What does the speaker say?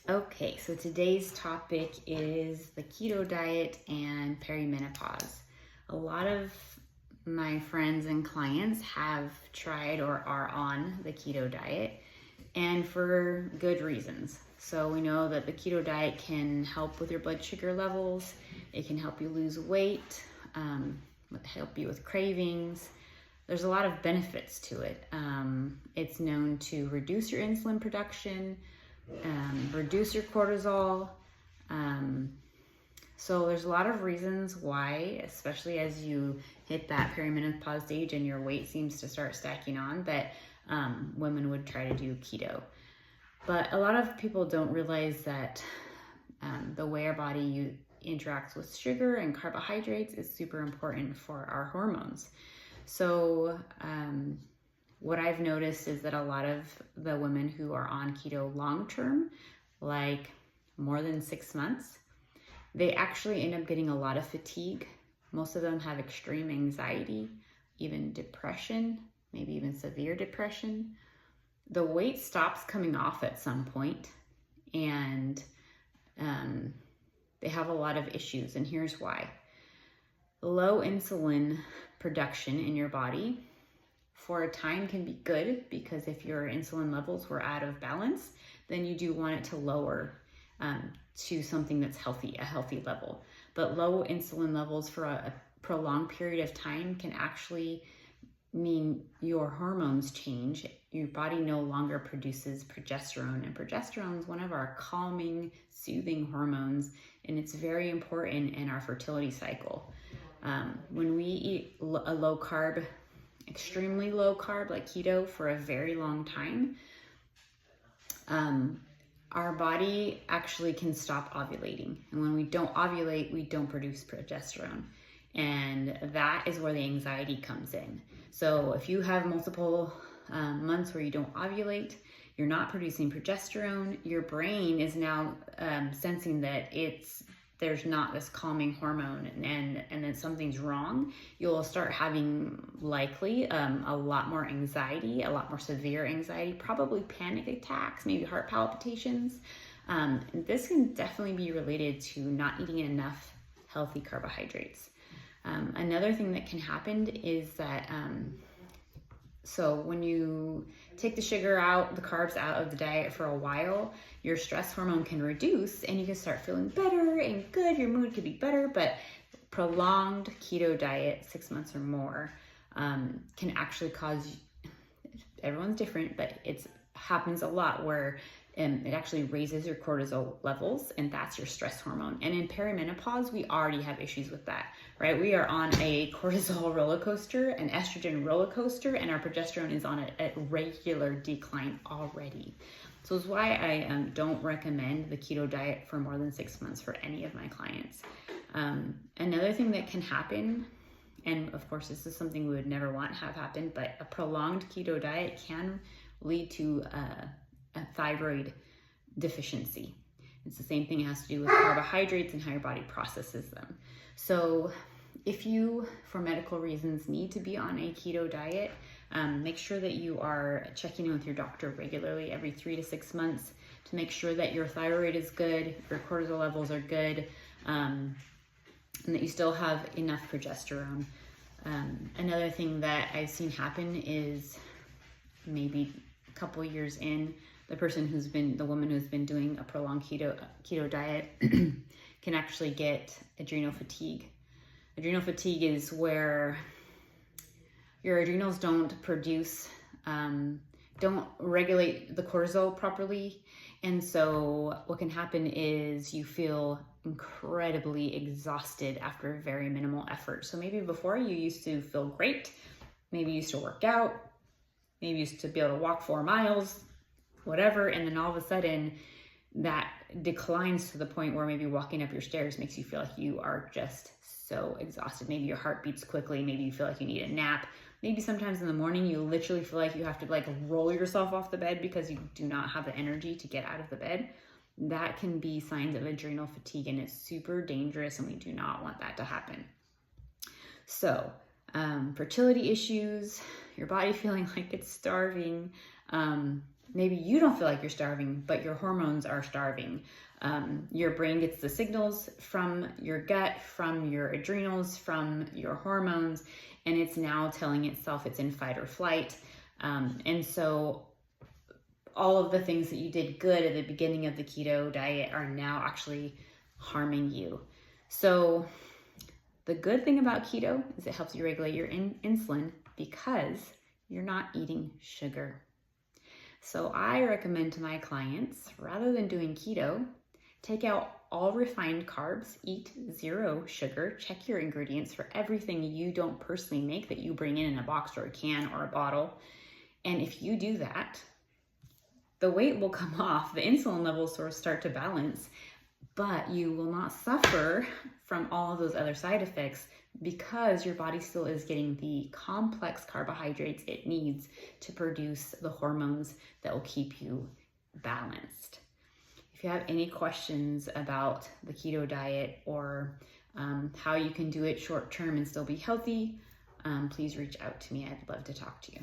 Okay, so today's topic is the keto diet and perimenopause. A lot of my friends and clients have tried or are on the keto diet, and for good reasons. So we know that the keto diet can help with your blood sugar levels, it can help you lose weight, help you with cravings. There's a lot of benefits to it. It's known to reduce your insulin production, reduce your cortisol. So there's a lot of reasons why, especially as you hit that perimenopause stage and your weight seems to start stacking on, that women would try to do keto. But a lot of people don't realize that the way our body interacts with sugar and carbohydrates is super important for our hormones. So what I've noticed is that a lot of the women who are on keto long term, like more than 6 months, they actually end up getting a lot of fatigue. Most of them have extreme anxiety, even depression, maybe even severe depression. The weight stops coming off at some point, and they have a lot of issues, and here's why. Low insulin production in your body for a time can be good, because if your insulin levels were out of balance, then you do want it to lower to something that's healthy, a healthy level. But low insulin levels for a prolonged period of time can actually mean your hormones change. Your body no longer produces progesterone, and progesterone is one of our calming, soothing hormones, and it's very important in our fertility cycle. When we eat a low carb, extremely low carb like keto for a very long time, our body actually can stop ovulating. And when we don't ovulate, we don't produce progesterone. And that is where the anxiety comes in. So if you have multiple months where you don't ovulate, you're not producing progesterone, your brain is now sensing that there's not this calming hormone, and then something's wrong. You'll start having likely a lot more anxiety, a lot more severe anxiety, probably panic attacks, maybe heart palpitations. This can definitely be related to not eating enough healthy carbohydrates. Another thing that can happen is that so when you take the sugar out, the carbs out of the diet for a while, your stress hormone can reduce and you can start feeling better and good. Your mood could be better, but prolonged keto diet, 6 months or more, can actually cause, everyone's different, but it happens a lot where it actually raises your cortisol levels, and that's your stress hormone. And in perimenopause, we already have issues with that, right? We are on a cortisol roller coaster, an estrogen roller coaster, and our progesterone is on a regular decline already. So it's why I don't recommend the keto diet for more than 6 months for any of my clients. Another thing that can happen, and of course this is something we would never want to have happen, but a prolonged keto diet can lead to a thyroid deficiency. It's the same thing. It has to do with carbohydrates and how your body processes them. So if you, for medical reasons, need to be on a keto diet, make sure that you are checking in with your doctor regularly, every 3 to 6 months, to make sure that your thyroid is good, your cortisol levels are good, and that you still have enough progesterone. Another thing that I've seen happen is maybe a couple years in, the woman who's been doing a prolonged keto diet can actually get adrenal fatigue. Adrenal fatigue is where your adrenals don't regulate the cortisol properly. And so what can happen is you feel incredibly exhausted after very minimal effort. So maybe before you used to feel great, maybe you used to work out, maybe you used to be able to walk 4 miles, whatever, and then all of a sudden that declines to the point where maybe walking up your stairs makes you feel like you are just so exhausted. Maybe your heart beats quickly, maybe you feel like you need a nap. Maybe sometimes in the morning you literally feel like you have to roll yourself off the bed because you do not have the energy to get out of the bed. That can be signs of adrenal fatigue, and it's super dangerous, and we do not want that to happen. So fertility issues, your body feeling like it's starving, maybe you don't feel like you're starving, but your hormones are starving. Your brain gets the signals from your gut, from your adrenals, from your hormones, and it's now telling itself it's in fight or flight. And so all of the things that you did good at the beginning of the keto diet are now actually harming you. So the good thing about keto is it helps you regulate your insulin because you're not eating sugar. So I recommend to my clients, rather than doing keto, take out all refined carbs, eat 0 sugar, check your ingredients for everything you don't personally make that you bring in a box or a can or a bottle. And if you do that, the weight will come off, the insulin levels will start to balance, but you will not suffer from all of those other side effects because your body still is getting the complex carbohydrates it needs to produce the hormones that will keep you balanced. If you have any questions about the keto diet or how you can do it short term and still be healthy, please reach out to me. I'd love to talk to you.